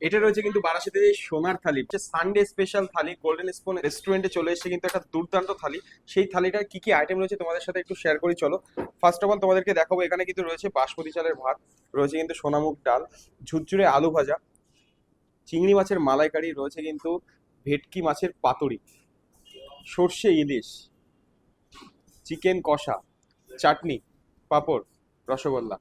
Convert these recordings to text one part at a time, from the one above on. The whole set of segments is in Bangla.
এটা রয়েছে কিন্তু বারাসাতে সোনার থালি, সানডে স্পেশাল থালি। গোল্ডেন স্পুন রেস্টুরেন্টে চলে এসেছে কিন্তু একটা দুর্দান্ত থালি। সেই থালিটার কি কি আইটেম রয়েছে তোমাদের সাথে একটু শেয়ার করি চলো। ফার্স্ট অফ অল তোমাদেরকে দেখাবো, এখানে কিন্তু রয়েছে বাসমতি চালের ভাত, রয়েছে কিন্তু সোনামুগ ডাল, ঝুরঝুরে আলু ভাজা, চিংড়ি মাছের মালাইকারি, রয়েছে কিন্তু ভেটকি মাছের পাতুরি, সর্ষে ইলিশ, চিকেন কষা, চাটনি, পাঁপড়, রসগোল্লা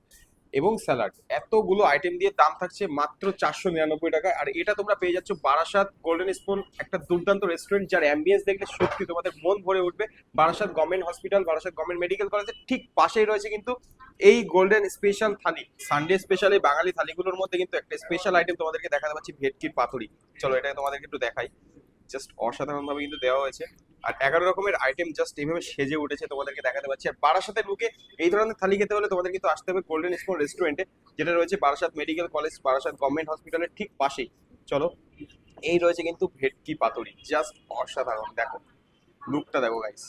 এবং স্যালাড। এতগুলো আইটেম দিয়ে দাম থাকছে মাত্র 499 টাকা। আর এটা তোমরা পেয়ে যাচ্ছ বারাসাত গোল্ডেন স্পুন, একটা দুর্দান্ত রেস্টুরেন্ট যার অ্যাম্বিয়েন্স দেখলে সত্যি তোমাদের মন ভরে উঠবে। Barasat government hospital, Barasat government medical কলেজের ঠিক পাশেই রয়েছে কিন্তু এই গোল্ডেন স্পেশাল থালি। সানডে স্পেশাল এই বাঙালি থালিগুলোর মধ্যে কিন্তু একটা স্পেশাল আইটেম তোমাদেরকে দেখাতে পাচ্ছি, ভেটকির পাতুরি। চলো এটা তোমাদেরকে একটু দেখাই। জাস্ট অসাধারণ ভাবে কিন্তু দেওয়া হয়েছে। আর 11 রকমের আইটেম জাস্ট এইভাবে সেজে উঠেছে, তোমাদেরকে দেখাতে পাচ্ছি। আর বারাসাতের বুকে এই ধরনের থালি খেতে হলে তোমাদের কিন্তু আসতে হবে গোল্ডেন স্পুন রেস্টুরেন্টে, যেটা রয়েছে Barasat medical college, Barasat government হসপিটালের ঠিক পাশেই। চলো, এই রয়েছে কিন্তু ভেটকি পাতুরি, জাস্ট অসাধারণ। দেখো লুকটা, দেখো গাইস।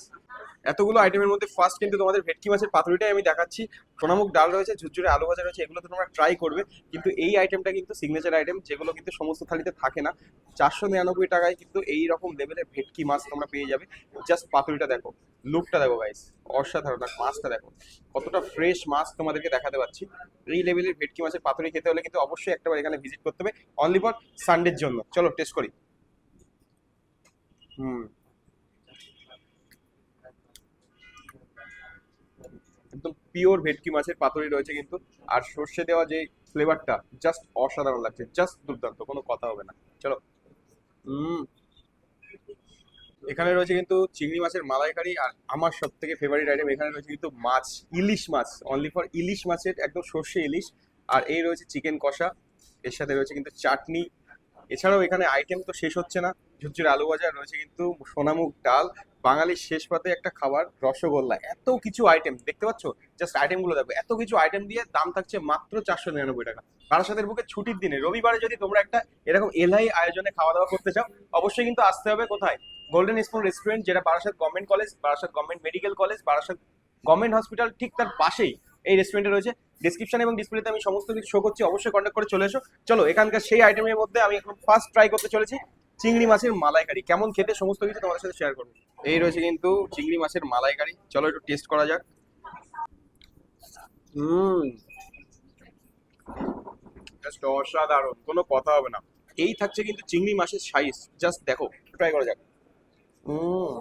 এতগুলো আইটেমের মধ্যে ফার্স্ট কিন্তু তোমাদের ভেটকি মাছের পাতুরিটাই আমি দেখাচ্ছি। সোনামুখ ডাল রয়েছে, ঝুরঝুরে আলু ভাজা রয়েছে, এগুলো তো তোমরা ট্রাই করবে। কিন্তু এই আইটেমটা কিন্তু সিগনেচার আইটেম, যেগুলো কিন্তু সমস্ত থালিতে থাকে না। 499 টাকায় কিন্তু এই রকম লেভেলের ভেটকি মাছ তোমরা পেয়ে যাবে। জাস্ট পাতুরিটা দেখো, লুকটা দেখো গাইস, অসাধারণ। আর মাছটা দেখো কতটা ফ্রেশ মাছ তোমাদেরকে দেখাতে পাচ্ছি। এই লেভেলের ভেটকি মাছের পাতুরি খেতে হলে কিন্তু অবশ্যই একটাবার এখানে ভিজিট করতে হবে, অনলি ফর সানডের জন্য। চলো টেস্ট করি। হুম, একদম পিওর ভেটকি মাছের পাতুরি রয়েছে কিন্তু। আর সর্ষে দেওয়া যে ফ্লেভারটা, জাস্ট অসাধারণ লাগছে, জাস্ট দুর্দান্ত, কোনো কথা হবে না। চলো। হুম, এখানে রয়েছে কিন্তু চিংড়ি মাছের মালাইকারি। আর আমার সব থেকে ফেভারিট আইটেম, এখানে রয়েছে কিন্তু মাছ, ইলিশ মাছ, অনলি ফর ইলিশ মাছের একদম সর্ষে ইলিশ। আর এই রয়েছে চিকেন কষা, এর সাথে রয়েছে কিন্তু চাটনি। এছাড়াও এখানে আইটেম তো শেষ হচ্ছে না, ঝুরঝুরে আলু ভাজা, রয়েছে কিন্তু সোনামুগ ডাল, বাঙালির শেষ পাতে একটা খাবার রসগোল্লা। এত কিছু আইটেম দেখতে পাচ্ছ, জাস্ট আইটেম গুলো দেখো। এত কিছু আইটেম দিয়ে দাম থাকছে মাত্র 499 টাকা। বারাসাতের বুকে ছুটির দিনে রবিবারে যদি তোমরা একটা এরকম এলাই আয়োজনে খাওয়া দাওয়া করতে চাও, অবশ্যই কিন্তু আসতে হবে কোথায়, গোল্ডেন স্পুন রেস্টুরেন্ট, যেটা Barasat government college, Barasat government medical college, Barasat government hospital ঠিক তার পাশেই এই রেস্টুরেন্টে রয়েছে। ডিসক্রিপশন এবং ডিসপ্লেতে আমি সমস্ত কিছু শো করছি, অবশ্যই কন্ট্যাক্ট করে চলে এসো। চলো, এখানকার সেই আইটেমের মধ্যে আমি এখন ফার্স্ট ট্রাই করতে চলেছি চিংড়ি মাছের মালাইকারি। কেমন খেতে সমস্ত কিছু তোমাদের সাথে শেয়ার করবো। এই রয়েছে কিন্তু চিংড়ি মাছের মালাইকারি, চলো একটু টেস্ট করা যাক। হুম, জাস্ট অসাধারণ, কোনো কথা হবে না। এই থাকছে কিন্তু চিংড়ি মাছের সাইজ, জাস্ট দেখো, ট্রাই করা যাক। হুম,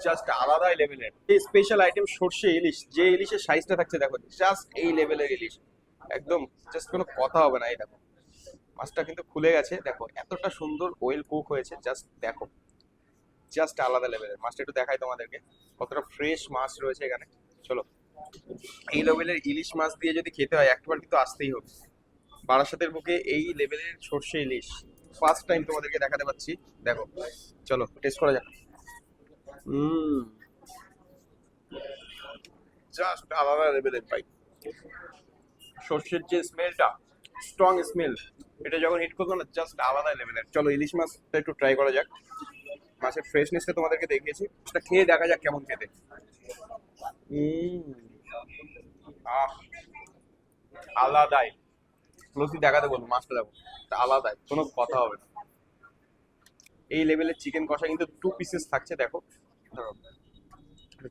জাস্ট আলাদাই লেভেলের এই স্পেশাল আইটেম সর্ষে ইলিশ, যে ইলিশের সাইজটা থাকছে দেখো, জাস্ট এই লেভেলের ইলিশ, একদম জাস্ট কোনো কথা হবে না। এই দেখো মাছটা কিন্তু খুলে গেছে, দেখো এতটা সুন্দর ওয়েল কুক হয়েছে, জাস্ট দেখো, জাস্ট আলাদা লেভেলের। মাছটা একটু দেখাই তোমাদেরকে, কতটা ফ্রেশ মাছ রয়েছে এখানে। চলো, এই লেভেলের ইলিশ মাছ দিয়ে যদি খেতে হয় একবার কিন্তু আসতেই হবে বারাসাতের বুকে। এই লেভেলের সর্ষে ইলিশ ফার্স্ট টাইম তোমাদেরকে দেখাতে পাচ্ছি, দেখো। চলো টেস্ট করা যাক। হুম, জাস্ট আলাদা লেভেলের ভাই। সর্ষের যে স্মেলটা, স্ট্রং স্মেল, এটা যখন হিট করবো না, জাস্ট আলাদা লেভেলের। চলো ইলিশ মাছটা একটু ট্রাই করা যাক। মাছের ফ্রেশনেসটা তোমাদেরকে দেখিয়েছি, সেটা খেয়ে দেখা যাক কেমন খেতে। আহ, আলাদাই। ক্লোজলি দেখাতে বলবো, মাছটা দেখো, এটা আলাদাই, কোনো কথা হবে না। এই লেভেলের চিকেন কষা কিন্তু 2 পিসেস থাকছে, দেখো।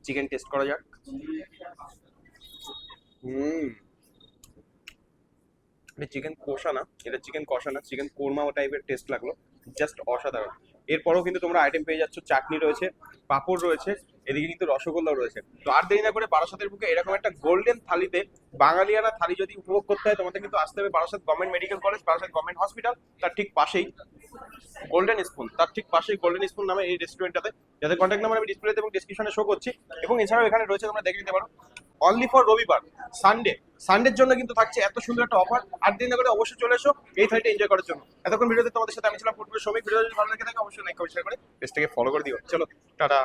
চিকেন টেস্ট করা যাক। হুম, এটা চিকেন কষা না, এটা চিকেন কষা না, চিকেন কোরমা টাইপের টেস্ট লাগলো, জাস্ট অসাধারণ। এরপরও কিন্তু তোমরা আইটেম পেয়ে যাচ্ছ, চাটনি রয়েছে, পাঁপড় রয়েছে, এদিকে কিন্তু রসগোল্লাও রয়েছে। তো আর দেরি না করে বারাসাতের বুকে এরকম একটা গোল্ডেন থালিতে বাঙালিয়ানা থালি যদি উপভোগ করতে হয়, তোমাদের কিন্তু আসতে হবে Barasat government medical college, Barasat government hospital, তার ঠিক পাশেই গোল্ডেন স্পুন, তার ঠিক পাশেই গোল্ডেন স্পুন নামে এই রেস্টুরেন্টটাতে, যাদের কন্ট্যাক্ট নাম্বার আমি ডিসপ্লেতে এবং ডিসক্রিপশনে শো করছি। এবং এছাড়াও এখানে রয়েছে, তোমরা দেখে নিতে পারো, অনলি ফর রবিবার, সানডে, সানডের জন্য কিন্তু থাকছে এত সুন্দর একটা অফার। 8 দিন করে অবশ্যই চলে এসো এই থাইটা এনজয় করার জন্য। এতক্ষণ ভিডিওতে তোমাদের সাথে আমি ছিলাম ফুটবল শ্রমিক। ভিডিও যদি ভালো লেগে থাকে অবশ্যই লাইক করে শেয়ার করে পেজটাকে ফলো করে দিও। চলো, টাটা।